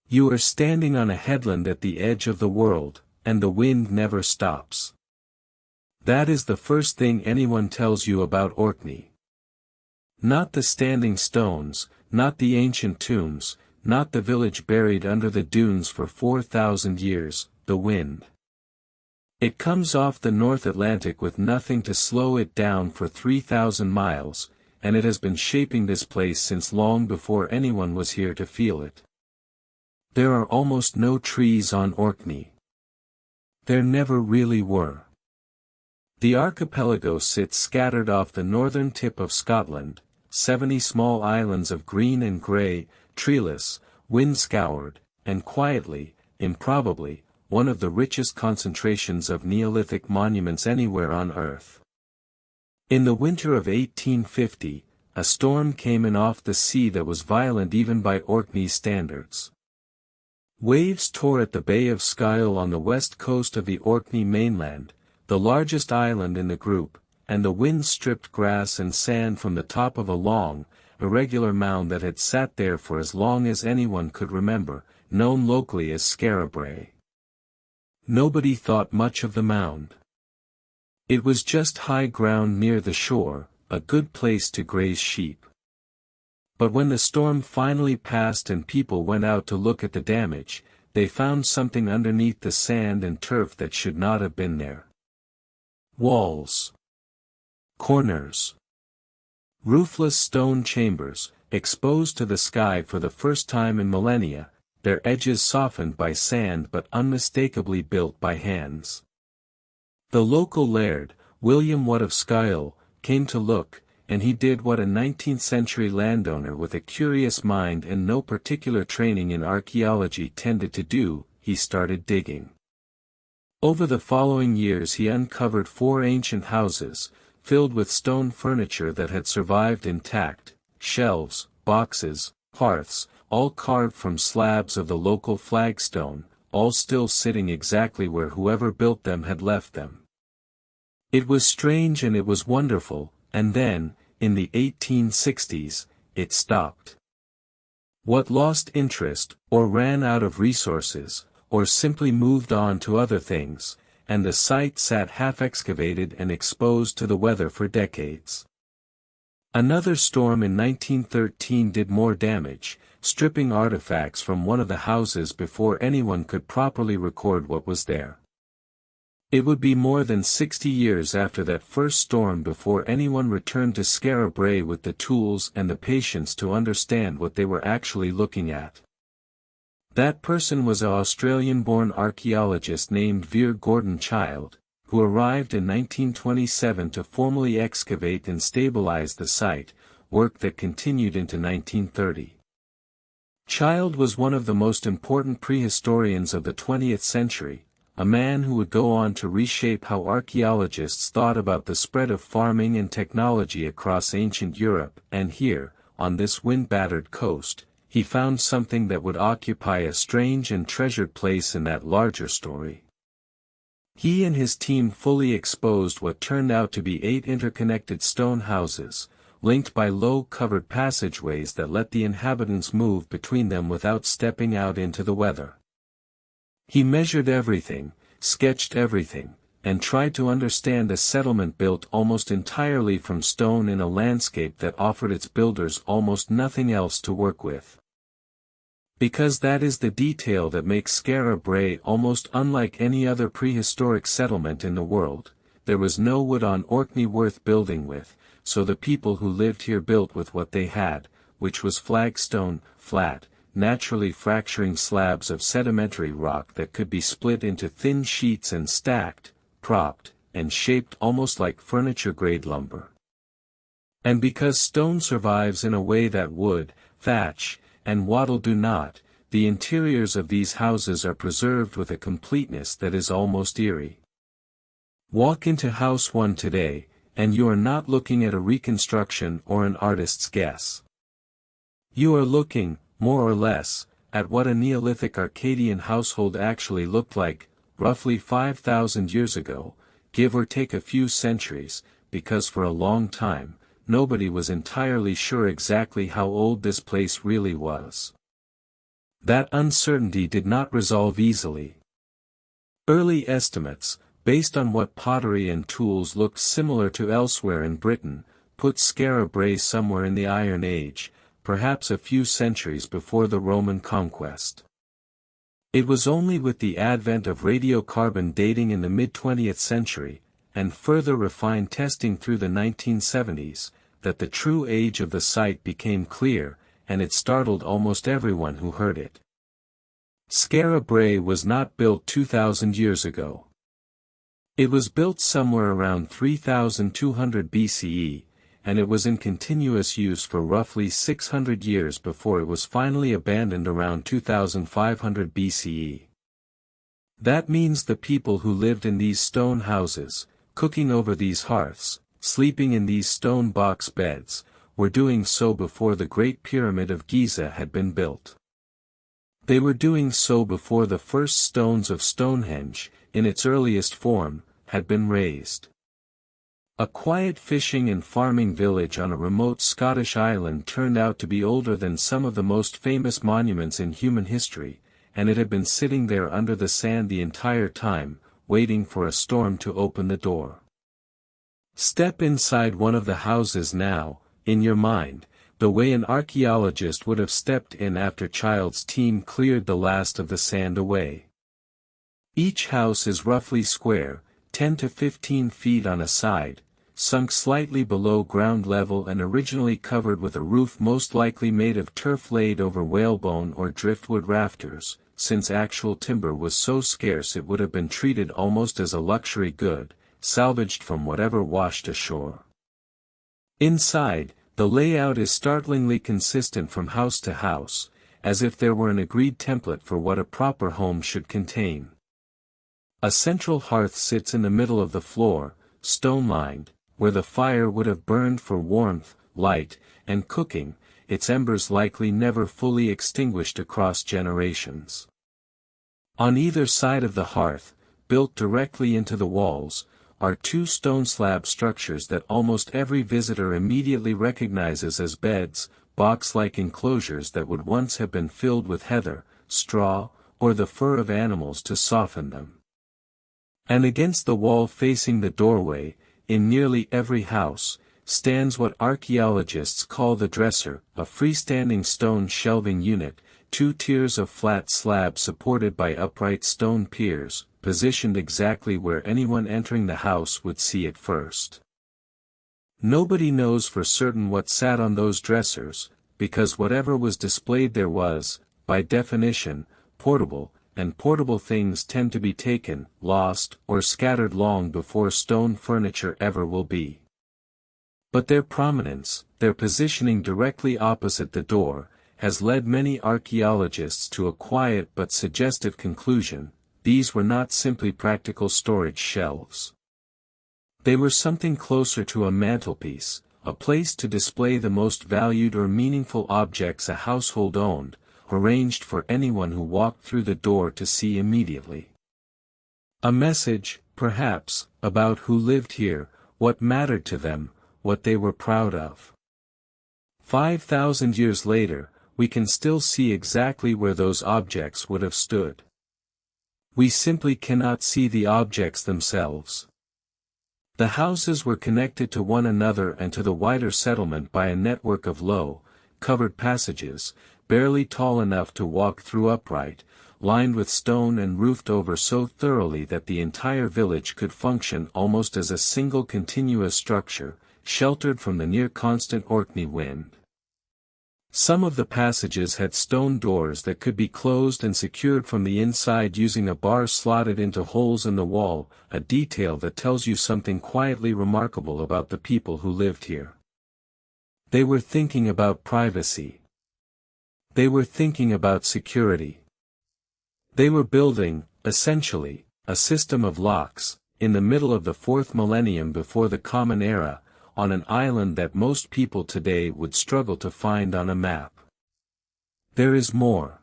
You are standing on a headland at the edge of the world, and the wind never stops. That is the first thing anyone tells you about Orkney. Not the standing stones, not the ancient tombs, not the village buried under the dunes for 4,000 years, the wind. It comes off the North Atlantic with nothing to slow it down for 3,000 miles, and it has been shaping this place since long before anyone was here to feel it. There are almost no trees on Orkney. There never really were. The archipelago sits scattered off the northern tip of Scotland, 70 small islands of green and grey, treeless, wind-scoured, and quietly, improbably, one of the richest concentrations of Neolithic monuments anywhere on Earth. In the winter of 1850, a storm came in off the sea that was violent even by Orkney's standards. Waves tore at the Bay of Skyle on the west coast of the Orkney mainland, the largest island in the group, and the wind stripped grass and sand from the top of a long, irregular mound that had sat there for as long as anyone could remember, known locally as Skara Brae. Nobody thought much of the mound. It was just high ground near the shore, a good place to graze sheep. But when the storm finally passed and people went out to look at the damage, they found something underneath the sand and turf that should not have been there. Walls. Corners. Roofless stone chambers, exposed to the sky for the first time in millennia, their edges softened by sand but unmistakably built by hands. The local laird, William Watt of Skyle, came to look, and he did what a 19th-century landowner with a curious mind and no particular training in archaeology tended to do, he started digging. Over the following years he uncovered 4 ancient houses, filled with stone furniture that had survived intact, shelves, boxes, hearths, all carved from slabs of the local flagstone, all still sitting exactly where whoever built them had left them. It was strange and it was wonderful, and then, in the 1860s, it stopped. What lost interest, or ran out of resources, or simply moved on to other things, and the site sat half-excavated and exposed to the weather for decades. Another storm in 1913 did more damage, stripping artifacts from one of the houses before anyone could properly record what was there. It would be more than 60 years after that first storm before anyone returned to Skara Brae with the tools and the patience to understand what they were actually looking at. That person was an Australian-born archaeologist named Veer Gordon Child, who arrived in 1927 to formally excavate and stabilize the site, work that continued into 1930. Child was one of the most important prehistorians of the 20th century, a man who would go on to reshape how archaeologists thought about the spread of farming and technology across ancient Europe, and here, on this wind-battered coast, he found something that would occupy a strange and treasured place in that larger story. He and his team fully exposed what turned out to be 8 interconnected stone houses, linked by low covered passageways that let the inhabitants move between them without stepping out into the weather. He measured everything, sketched everything, and tried to understand a settlement built almost entirely from stone in a landscape that offered its builders almost nothing else to work with. Because that is the detail that makes Skara Brae almost unlike any other prehistoric settlement in the world, there was no wood on Orkney worth building with, so the people who lived here built with what they had, which was flagstone, flat, naturally fracturing slabs of sedimentary rock that could be split into thin sheets and stacked, propped, and shaped almost like furniture-grade lumber. And because stone survives in a way that wood, thatch, and wattle do not, the interiors of these houses are preserved with a completeness that is almost eerie. Walk into House 1 today, and you are not looking at a reconstruction or an artist's guess. You are looking, more or less, at what a Neolithic Arcadian household actually looked like, roughly 5,000 years ago, give or take a few centuries, because for a long time, nobody was entirely sure exactly how old this place really was. That uncertainty did not resolve easily. Early estimates, based on what pottery and tools looked similar to elsewhere in Britain, put Skara Brae somewhere in the Iron Age, perhaps a few centuries before the Roman conquest. It was only with the advent of radiocarbon dating in the mid-20th century, and further refined testing through the 1970s, that the true age of the site became clear, and it startled almost everyone who heard it. Skara Brae was not built 2,000 years ago. It was built somewhere around 3,200 BCE, and it was in continuous use for roughly 600 years before it was finally abandoned around 2,500 BCE. That means the people who lived in these stone houses, cooking over these hearths, sleeping in these stone box beds, were doing so before the Great Pyramid of Giza had been built. They were doing so before the first stones of Stonehenge, in its earliest form, had been raised. A quiet fishing and farming village on a remote Scottish island turned out to be older than some of the most famous monuments in human history, and it had been sitting there under the sand the entire time, waiting for a storm to open the door. Step inside one of the houses now, in your mind, the way an archaeologist would have stepped in after Child's team cleared the last of the sand away. Each house is roughly square, 10 to 15 feet on a side, sunk slightly below ground level and originally covered with a roof most likely made of turf laid over whalebone or driftwood rafters, since actual timber was so scarce it would have been treated almost as a luxury good, salvaged from whatever washed ashore. Inside, the layout is startlingly consistent from house to house, as if there were an agreed template for what a proper home should contain. A central hearth sits in the middle of the floor, stone-lined, where the fire would have burned for warmth, light, and cooking, its embers likely never fully extinguished across generations. On either side of the hearth, built directly into the walls, are two stone slab structures that almost every visitor immediately recognizes as beds, box-like enclosures that would once have been filled with heather, straw, or the fur of animals to soften them. And against the wall facing the doorway, in nearly every house, stands what archaeologists call the dresser, a freestanding stone shelving unit, two tiers of flat slabs supported by upright stone piers, positioned exactly where anyone entering the house would see it first. Nobody knows for certain what sat on those dressers, because whatever was displayed there was, by definition, portable, and portable things tend to be taken, lost, or scattered long before stone furniture ever will be. But their prominence, their positioning directly opposite the door, has led many archaeologists to a quiet but suggestive conclusion: these were not simply practical storage shelves. They were something closer to a mantelpiece, a place to display the most valued or meaningful objects a household owned, arranged for anyone who walked through the door to see immediately. A message, perhaps, about who lived here, what mattered to them, what they were proud of. 5,000 years later, we can still see exactly where those objects would have stood. We simply cannot see the objects themselves. The houses were connected to one another and to the wider settlement by a network of low, covered passages, barely tall enough to walk through upright, lined with stone and roofed over so thoroughly that the entire village could function almost as a single continuous structure, sheltered from the near-constant Orkney wind. Some of the passages had stone doors that could be closed and secured from the inside using a bar slotted into holes in the wall, a detail that tells you something quietly remarkable about the people who lived here. They were thinking about privacy. They were thinking about security. They were building, essentially, a system of locks, in the middle of the 4th millennium before the Common Era, on an island that most people today would struggle to find on a map. There is more.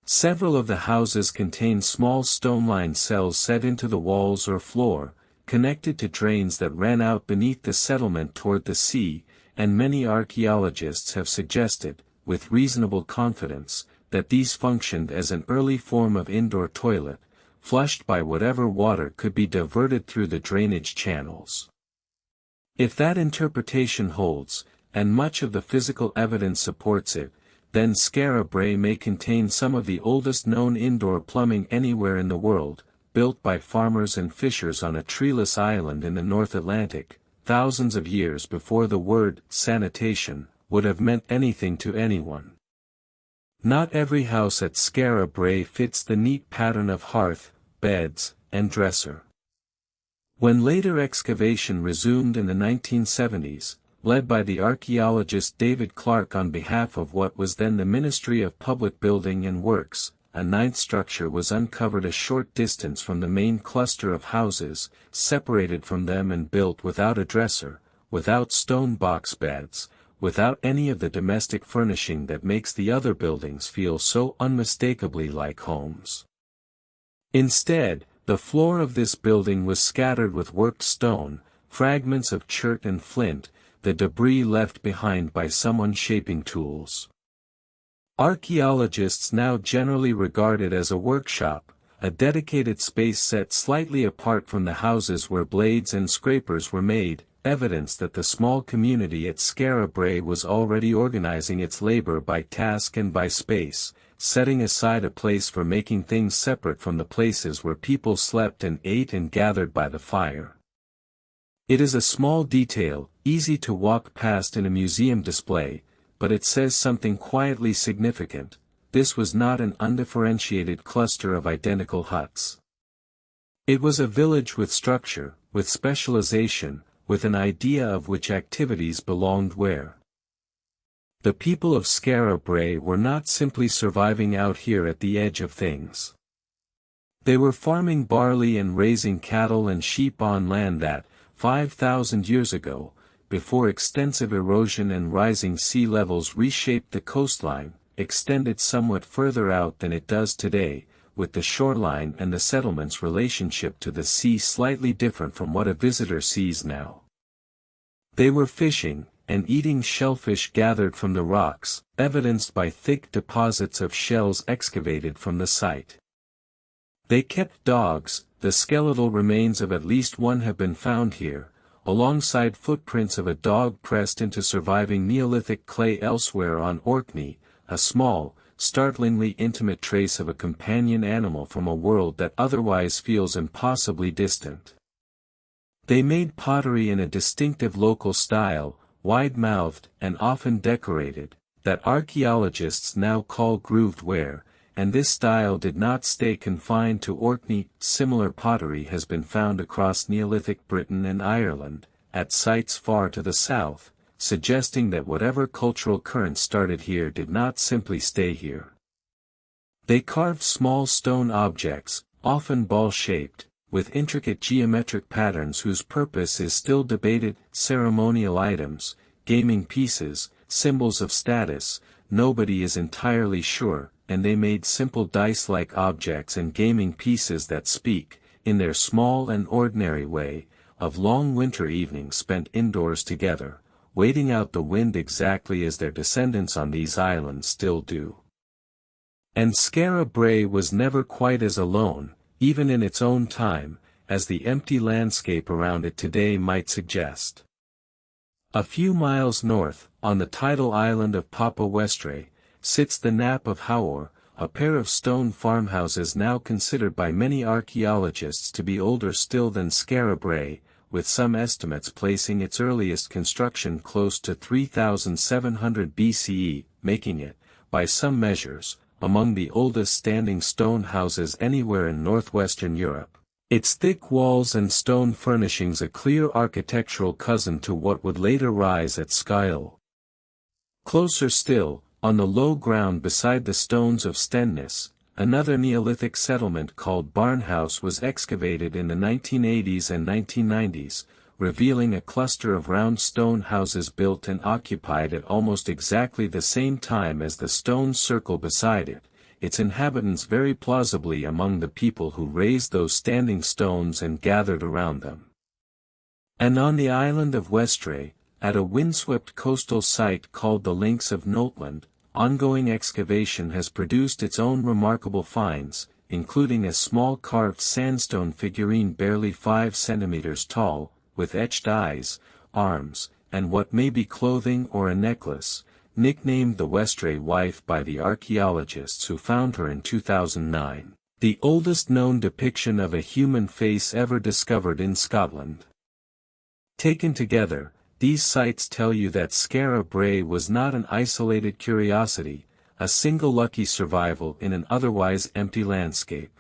Several of the houses contain small stone-lined cells set into the walls or floor, connected to drains that ran out beneath the settlement toward the sea, and many archaeologists have suggested, with reasonable confidence, that these functioned as an early form of indoor toilet, flushed by whatever water could be diverted through the drainage channels. If that interpretation holds, and much of the physical evidence supports it, then Skara Brae may contain some of the oldest known indoor plumbing anywhere in the world, built by farmers and fishers on a treeless island in the North Atlantic, thousands of years before the word sanitation would have meant anything to anyone. Not every house at Skara Brae fits the neat pattern of hearth, beds, and dresser. When later excavation resumed in the 1970s, led by the archaeologist David Clark on behalf of what was then the Ministry of Public Building and Works, a ninth structure was uncovered a short distance from the main cluster of houses, separated from them and built without a dresser, without stone box beds, without any of the domestic furnishing that makes the other buildings feel so unmistakably like homes. Instead, the floor of this building was scattered with worked stone, fragments of chert and flint, the debris left behind by someone shaping tools. Archaeologists now generally regard it as a workshop, a dedicated space set slightly apart from the houses where blades and scrapers were made, evidence that the small community at Skara Brae was already organizing its labor by task and by space, setting aside a place for making things separate from the places where people slept and ate and gathered by the fire. It is a small detail, easy to walk past in a museum display, but it says something quietly significant. This was not an undifferentiated cluster of identical huts. It was a village with structure, with specialization, with an idea of which activities belonged where. The people of Skara Brae were not simply surviving out here at the edge of things. They were farming barley and raising cattle and sheep on land that, 5,000 years ago, before extensive erosion and rising sea levels reshaped the coastline, extended somewhat further out than it does today, with the shoreline and the settlement's relationship to the sea slightly different from what a visitor sees now. They were fishing, and eating shellfish gathered from the rocks, evidenced by thick deposits of shells excavated from the site. They kept dogs. The skeletal remains of at least one have been found here, alongside footprints of a dog pressed into surviving Neolithic clay elsewhere on Orkney, a small, startlingly intimate trace of a companion animal from a world that otherwise feels impossibly distant. They made pottery in a distinctive local style, wide-mouthed and often decorated, that archaeologists now call grooved ware, and this style did not stay confined to Orkney. Similar pottery has been found across Neolithic Britain and Ireland, at sites far to the south, suggesting that whatever cultural current started here did not simply stay here. They carved small stone objects, often ball-shaped, with intricate geometric patterns whose purpose is still debated, ceremonial items, gaming pieces, symbols of status, nobody is entirely sure, and they made simple dice-like objects and gaming pieces that speak, in their small and ordinary way, of long winter evenings spent indoors together, waiting out the wind exactly as their descendants on these islands still do. And Skara Brae was never quite as alone, even in its own time, as the empty landscape around it today might suggest. A few miles north, on the tidal island of Papa Westray, sits the Nap of Haor, a pair of stone farmhouses now considered by many archaeologists to be older still than Skara Brae, with some estimates placing its earliest construction close to 3700 BCE, making it, by some measures, among the oldest standing stone houses anywhere in northwestern Europe. Its thick walls and stone furnishings a clear architectural cousin to what would later rise at Skyle. Closer still, on the low ground beside the Stones of Stenness, another Neolithic settlement called Barnhouse was excavated in the 1980s and 1990s, revealing a cluster of round stone houses built and occupied at almost exactly the same time as the stone circle beside it, its inhabitants very plausibly among the people who raised those standing stones and gathered around them. And on the island of Westray, at a windswept coastal site called the Links of Notland, ongoing excavation has produced its own remarkable finds, including a small carved sandstone figurine barely 5 centimeters tall, with etched eyes, arms, and what may be clothing or a necklace, nicknamed the Westray wife by the archaeologists who found her in 2009, the oldest known depiction of a human face ever discovered in Scotland. Taken together, these sites tell you that Skara Brae was not an isolated curiosity, a single lucky survival in an otherwise empty landscape.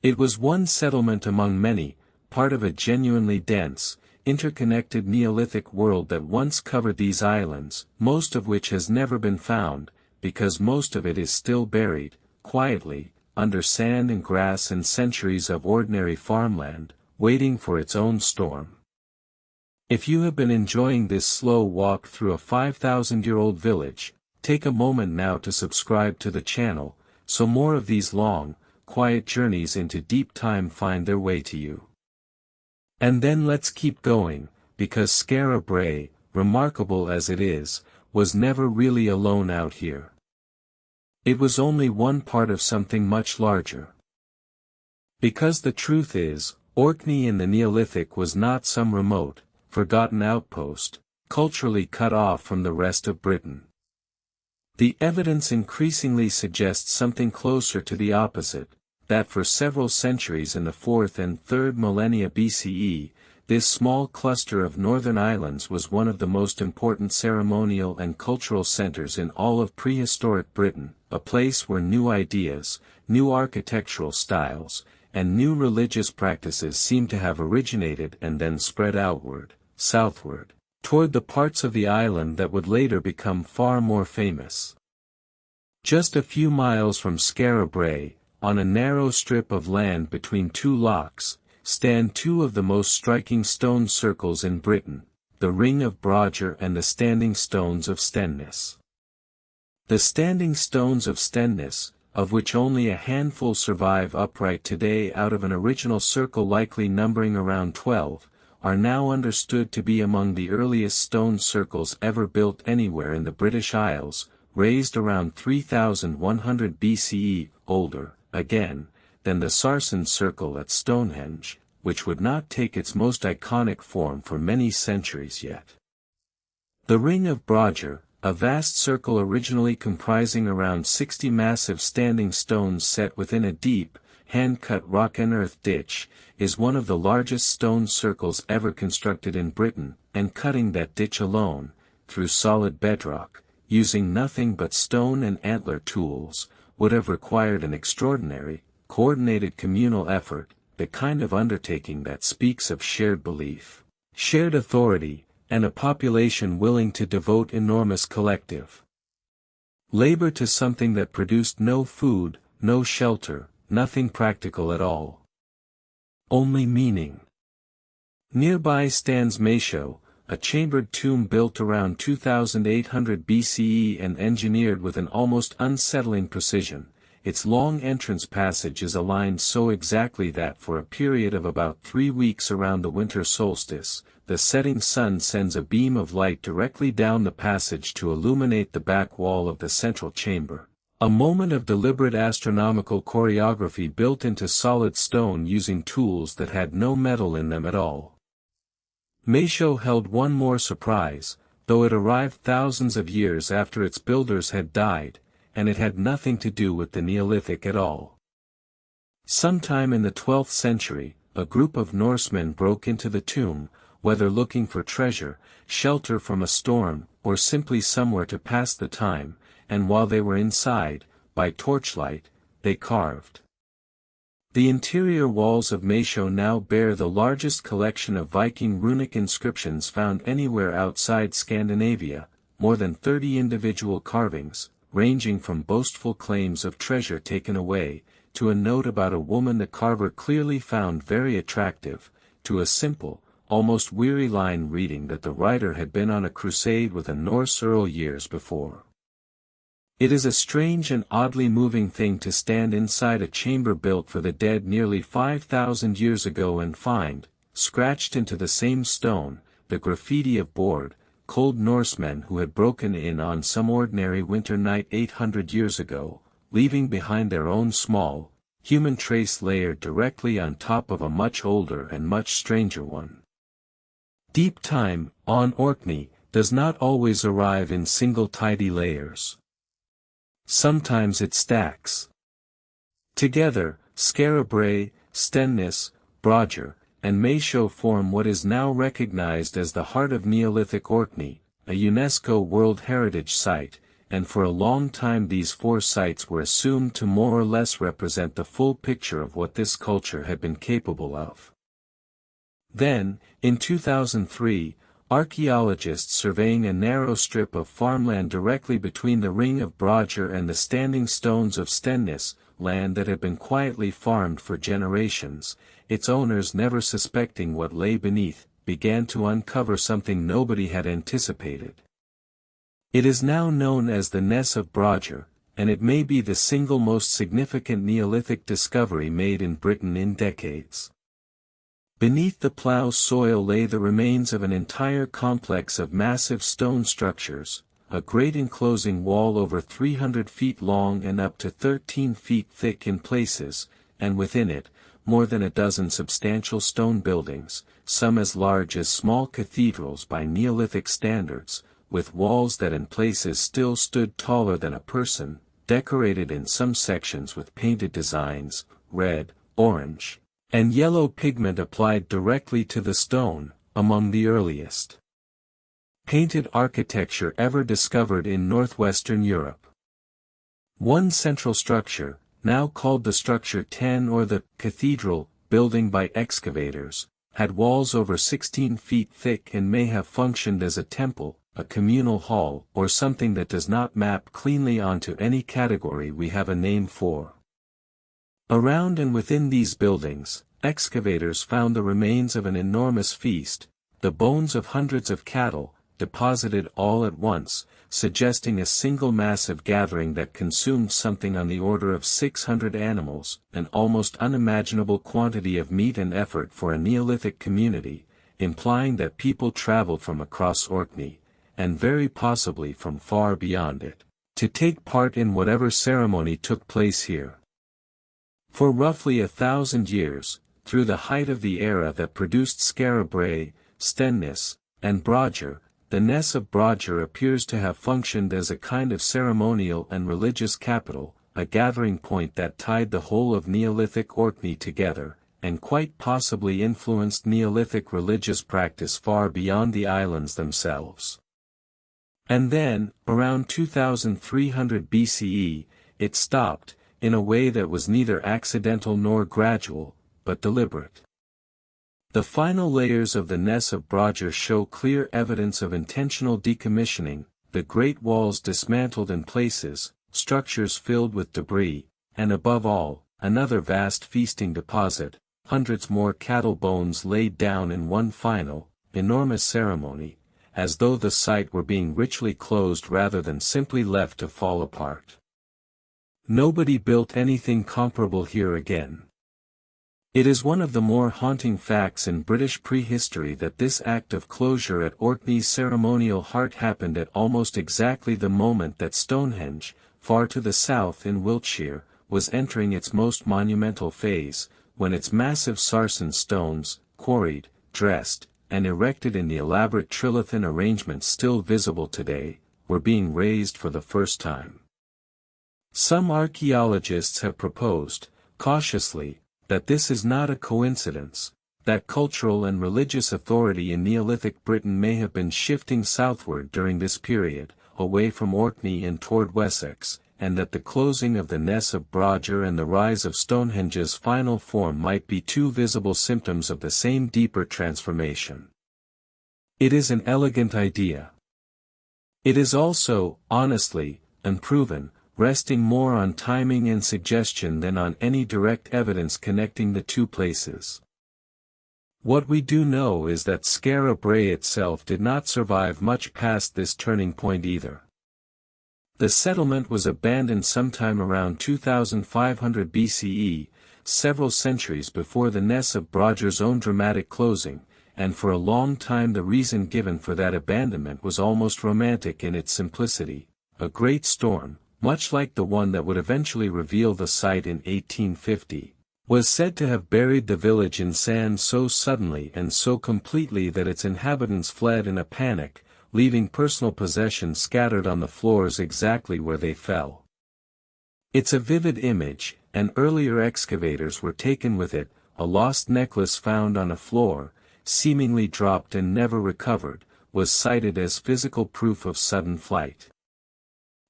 It was one settlement among many, part of a genuinely dense, interconnected Neolithic world that once covered these islands, most of which has never been found, because most of it is still buried, quietly, under sand and grass and centuries of ordinary farmland, waiting for its own storm. If you have been enjoying this slow walk through a 5,000-year-old village, take a moment now to subscribe to the channel, so more of these long, quiet journeys into deep time find their way to you. And then let's keep going, because Skara Brae, remarkable as it is, was never really alone out here. It was only one part of something much larger. Because the truth is, Orkney in the Neolithic was not some remote, forgotten outpost, culturally cut off from the rest of Britain. The evidence increasingly suggests something closer to the opposite, that for several centuries in the 4th and 3rd millennia BCE, this small cluster of northern islands was one of the most important ceremonial and cultural centers in all of prehistoric Britain, a place where new ideas, new architectural styles, and new religious practices seem to have originated and then spread outward, southward, toward the parts of the island that would later become far more famous. Just a few miles from Skara Brae, on a narrow strip of land between two lochs, stand two of the most striking stone circles in Britain, the Ring of Brodgar and the Standing Stones of Stenness. The Standing Stones of Stenness, of which only a handful survive upright today out of an original circle likely numbering around 12, are now understood to be among the earliest stone circles ever built anywhere in the British Isles, raised around 3100 BCE, older, again, than the Sarsen Circle at Stonehenge, which would not take its most iconic form for many centuries yet. The Ring of Brodgar, a vast circle originally comprising around 60 massive standing stones set within a deep, hand-cut rock and earth ditch, is one of the largest stone circles ever constructed in Britain, and cutting that ditch alone, through solid bedrock, using nothing but stone and antler tools, would have required an extraordinary, coordinated communal effort, the kind of undertaking that speaks of shared belief, shared authority, and a population willing to devote enormous collective labor to something that produced no food, no shelter, nothing practical at all. Only meaning. Nearby stands Maeshowe, a chambered tomb built around 2800 BCE and engineered with an almost unsettling precision. Its long entrance passage is aligned so exactly that for a period of about 3 weeks around the winter solstice, the setting sun sends a beam of light directly down the passage to illuminate the back wall of the central chamber. A moment of deliberate astronomical choreography built into solid stone using tools that had no metal in them at all. Maeshowe held one more surprise, though it arrived thousands of years after its builders had died, and it had nothing to do with the Neolithic at all. Sometime in the 12th century, a group of Norsemen broke into the tomb, whether looking for treasure, shelter from a storm, or simply somewhere to pass the time, and while they were inside, by torchlight, they carved. The interior walls of Maeshowe now bear the largest collection of Viking runic inscriptions found anywhere outside Scandinavia, more than 30 individual carvings, ranging from boastful claims of treasure taken away, to a note about a woman the carver clearly found very attractive, to a simple, almost weary line reading that the writer had been on a crusade with a Norse earl years before. It is a strange and oddly moving thing to stand inside a chamber built for the dead nearly 5,000 years ago and find, scratched into the same stone, the graffiti of board, cold Norsemen who had broken in on some ordinary winter night 800 years ago, leaving behind their own small, human trace layered directly on top of a much older and much stranger one. Deep time, on Orkney, does not always arrive in single tidy layers. Sometimes it stacks. Together, Skara Brae, Stenness, Brodgar, and Maeshowe form what is now recognized as the heart of Neolithic Orkney, a UNESCO World Heritage Site, and for a long time these four sites were assumed to more or less represent the full picture of what this culture had been capable of. Then, in 2003, archaeologists surveying a narrow strip of farmland directly between the Ring of Brodgar and the Standing Stones of Stenness, land that had been quietly farmed for generations, its owners never suspecting what lay beneath, began to uncover something nobody had anticipated. It is now known as the Ness of Brodgar, and it may be the single most significant Neolithic discovery made in Britain in decades. Beneath the plough soil lay the remains of an entire complex of massive stone structures, a great enclosing wall over 300 feet long and up to 13 feet thick in places, and within it, more than a dozen substantial stone buildings, some as large as small cathedrals by Neolithic standards, with walls that in places still stood taller than a person, decorated in some sections with painted designs, red, orange, and yellow pigment applied directly to the stone, among the earliest painted architecture ever discovered in northwestern Europe. One central structure, now called the Structure 10 or the Cathedral, building by excavators, had walls over 16 feet thick and may have functioned as a temple, a communal hall, or something that does not map cleanly onto any category we have a name for. Around and within these buildings, excavators found the remains of an enormous feast, the bones of hundreds of cattle, deposited all at once, suggesting a single massive gathering that consumed something on the order of 600 animals, an almost unimaginable quantity of meat and effort for a Neolithic community, implying that people traveled from across Orkney, and very possibly from far beyond it, to take part in whatever ceremony took place here. For roughly 1,000 years, through the height of the era that produced Skara Brae, Stenness, and Brodgar, the Ness of Brodgar appears to have functioned as a kind of ceremonial and religious capital, a gathering point that tied the whole of Neolithic Orkney together, and quite possibly influenced Neolithic religious practice far beyond the islands themselves. And then, around 2300 BCE, it stopped, in a way that was neither accidental nor gradual, but deliberate. The final layers of the Ness of Brodgar show clear evidence of intentional decommissioning, the great walls dismantled in places, structures filled with debris, and above all, another vast feasting deposit, hundreds more cattle bones laid down in one final, enormous ceremony, as though the site were being ritually closed rather than simply left to fall apart. Nobody built anything comparable here again. It is one of the more haunting facts in British prehistory that this act of closure at Orkney's ceremonial heart happened at almost exactly the moment that Stonehenge, far to the south in Wiltshire, was entering its most monumental phase, when its massive sarsen stones, quarried, dressed, and erected in the elaborate trilithon arrangements still visible today, were being raised for the first time. Some archaeologists have proposed, cautiously, that this is not a coincidence, that cultural and religious authority in Neolithic Britain may have been shifting southward during this period, away from Orkney and toward Wessex, and that the closing of the Ness of Brodgar and the rise of Stonehenge's final form might be two visible symptoms of the same deeper transformation. It is an elegant idea. It is also, honestly, unproven, resting more on timing and suggestion than on any direct evidence connecting the two places. What we do know is that Skara Brae itself did not survive much past this turning point either. The settlement was abandoned sometime around 2500 BCE, several centuries before the Ness of Brodgar's own dramatic closing, and for a long time the reason given for that abandonment was almost romantic in its simplicity. A great storm, much like the one that would eventually reveal the site in 1850, was said to have buried the village in sand so suddenly and so completely that its inhabitants fled in a panic, leaving personal possessions scattered on the floors exactly where they fell. It's a vivid image, and earlier excavators were taken with it. A lost necklace found on a floor, seemingly dropped and never recovered, was cited as physical proof of sudden flight.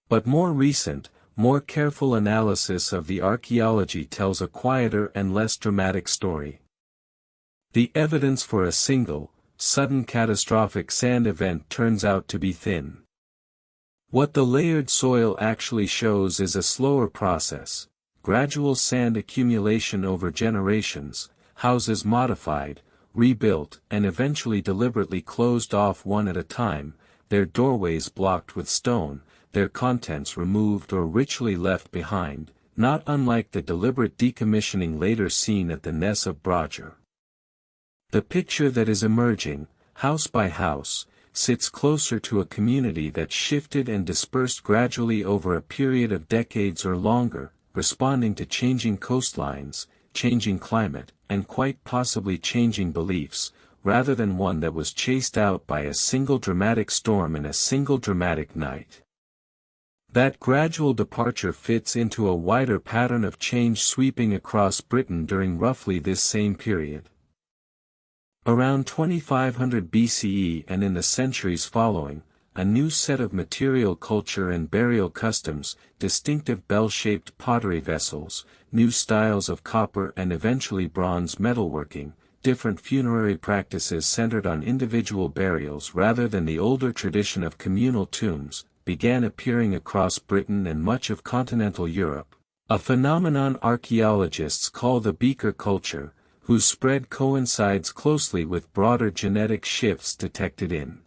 But more recent, more careful analysis of the archaeology tells a quieter and less dramatic story. The evidence for a single, sudden catastrophic sand event turns out to be thin. What the layered soil actually shows is a slower process, gradual sand accumulation over generations, houses modified, rebuilt and eventually deliberately closed off one at a time, their doorways blocked with stone, their contents removed or ritually left behind, not unlike the deliberate decommissioning later seen at the Ness of Brodgar. The picture that is emerging, house by house, sits closer to a community that shifted and dispersed gradually over a period of decades or longer, responding to changing coastlines, changing climate, and quite possibly changing beliefs, rather than one that was chased out by a single dramatic storm in a single dramatic night. That gradual departure fits into a wider pattern of change sweeping across Britain during roughly this same period. Around 2500 BCE and in the centuries following, a new set of material culture and burial customs, distinctive bell-shaped pottery vessels, new styles of copper and eventually bronze metalworking, different funerary practices centered on individual burials rather than the older tradition of communal tombs, began appearing across Britain and much of continental Europe, a phenomenon archaeologists call the beaker culture, whose spread coincides closely with broader genetic shifts detected in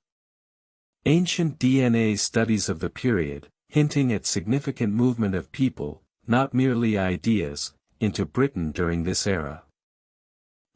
ancient DNA studies of the period, hinting at significant movement of people, not merely ideas, into Britain during this era.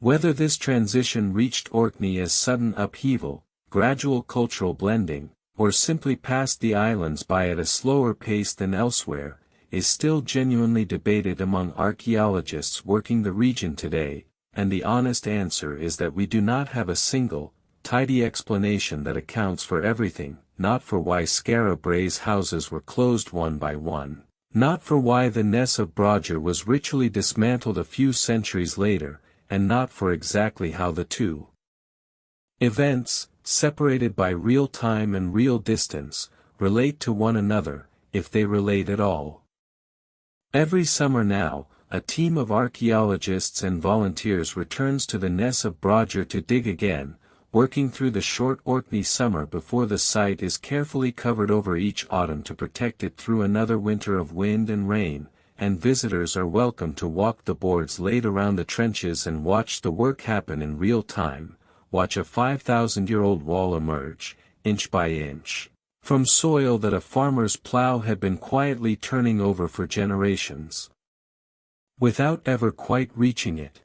Whether this transition reached Orkney as sudden upheaval, gradual cultural blending, or simply passed the islands by at a slower pace than elsewhere, is still genuinely debated among archaeologists working the region today, and the honest answer is that we do not have a single, tidy explanation that accounts for everything, not for why Skara Brae's houses were closed one by one, not for why the Ness of Brodgar was ritually dismantled a few centuries later, and not for exactly how the two events, separated by real time and real distance, relate to one another, if they relate at all. Every summer now, a team of archaeologists and volunteers returns to the Ness of Brodgar to dig again, working through the short Orkney summer before the site is carefully covered over each autumn to protect it through another winter of wind and rain, and visitors are welcome to walk the boards laid around the trenches and watch the work happen in real time. Watch a 5,000-year-old wall emerge, inch by inch, from soil that a farmer's plow had been quietly turning over for generations, without ever quite reaching it.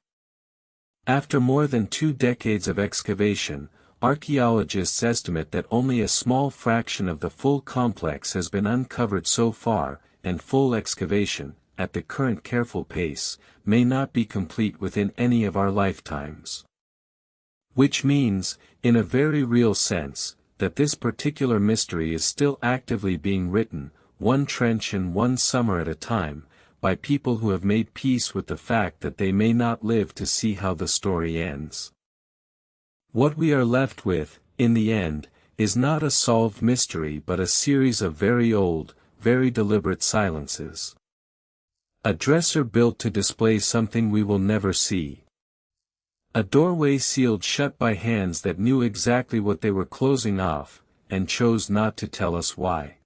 After more than 2 decades of excavation, archaeologists estimate that only a small fraction of the full complex has been uncovered so far, and full excavation, at the current careful pace, may not be complete within any of our lifetimes. Which means, in a very real sense, that this particular mystery is still actively being written, one trench and one summer at a time, by people who have made peace with the fact that they may not live to see how the story ends. What we are left with, in the end, is not a solved mystery but a series of very old, very deliberate silences. A dresser built to display something we will never see. A doorway sealed shut by hands that knew exactly what they were closing off, and chose not to tell us why.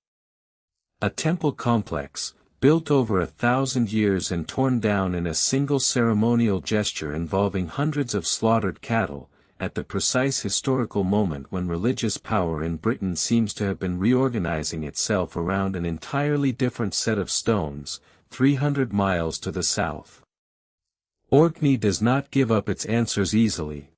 A temple complex, built over 1,000 years and torn down in a single ceremonial gesture involving hundreds of slaughtered cattle, at the precise historical moment when religious power in Britain seems to have been reorganizing itself around an entirely different set of stones, 300 miles to the south. Orkney does not give up its answers easily.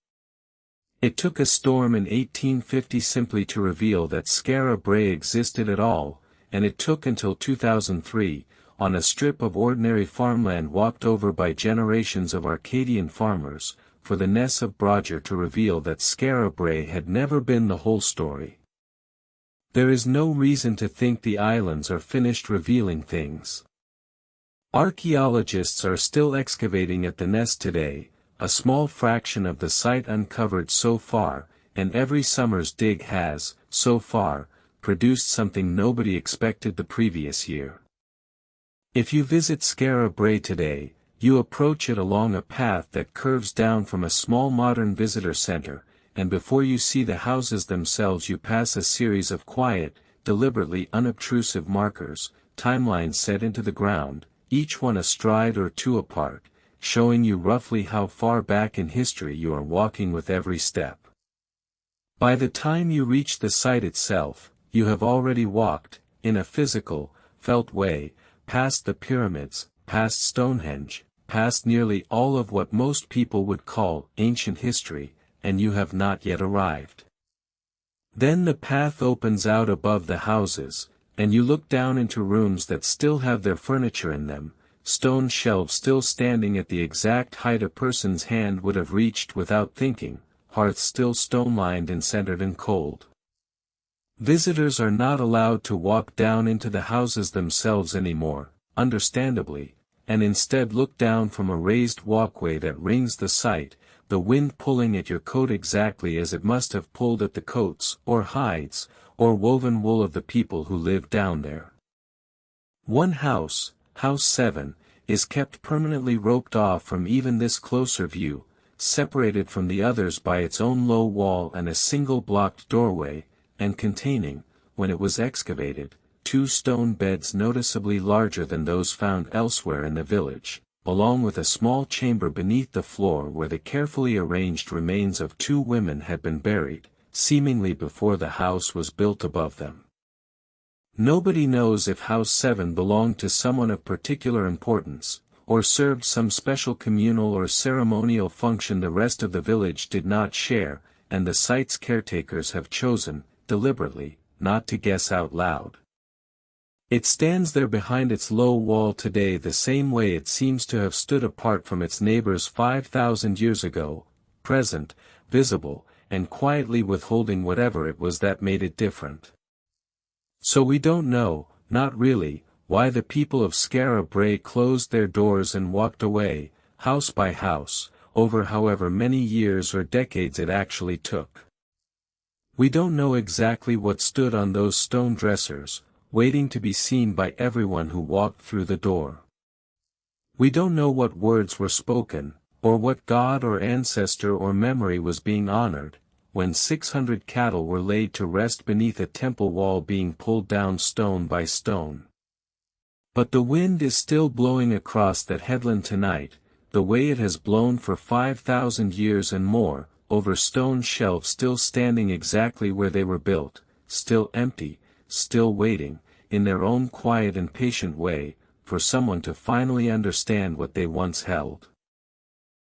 It took a storm in 1850 simply to reveal that Skara Brae existed at all, and it took until 2003, on a strip of ordinary farmland walked over by generations of Arcadian farmers, for the Ness of Brodgar to reveal that Skara Brae had never been the whole story. There is no reason to think the islands are finished revealing things. Archaeologists are still excavating at the Ness today, a small fraction of the site uncovered so far, and every summer's dig has, so far, produced something nobody expected the previous year. If you visit Skara Brae today, you approach it along a path that curves down from a small modern visitor center, and before you see the houses themselves you pass a series of quiet, deliberately unobtrusive markers, timelines set into the ground, each one a stride or two apart, showing you roughly how far back in history you are walking with every step. By the time you reach the site itself, you have already walked, in a physical, felt way, past the pyramids, past Stonehenge, past nearly all of what most people would call ancient history, and you have not yet arrived. Then the path opens out above the houses, and you look down into rooms that still have their furniture in them, stone shelves still standing at the exact height a person's hand would have reached without thinking, hearths still stone-lined and centered and cold. Visitors are not allowed to walk down into the houses themselves anymore, understandably, and instead look down from a raised walkway that rings the site, the wind pulling at your coat exactly as it must have pulled at the coats, or hides, or woven wool of the people who live down there. One house, House 7, is kept permanently roped off from even this closer view, separated from the others by its own low wall and a single blocked doorway, and containing, when it was excavated, 2 stone beds noticeably larger than those found elsewhere in the village, along with a small chamber beneath the floor where the carefully arranged remains of 2 women had been buried, seemingly before the house was built above them. Nobody knows if House 7 belonged to someone of particular importance, or served some special communal or ceremonial function the rest of the village did not share, and the site's caretakers have chosen, deliberately, not to guess out loud. It stands there behind its low wall today the same way it seems to have stood apart from its neighbors 5,000 years ago, present, visible, and quietly withholding whatever it was that made it different. So we don't know, not really, why the people of Skara Brae closed their doors and walked away, house by house, over however many years or decades it actually took. We don't know exactly what stood on those stone dressers, waiting to be seen by everyone who walked through the door. We don't know what words were spoken, or what god or ancestor or memory was being honored, when 600 cattle were laid to rest beneath a temple wall being pulled down stone by stone. But the wind is still blowing across that headland tonight, the way it has blown for 5,000 years and more, over stone shelves still standing exactly where they were built, still empty, still waiting, in their own quiet and patient way, for someone to finally understand what they once held.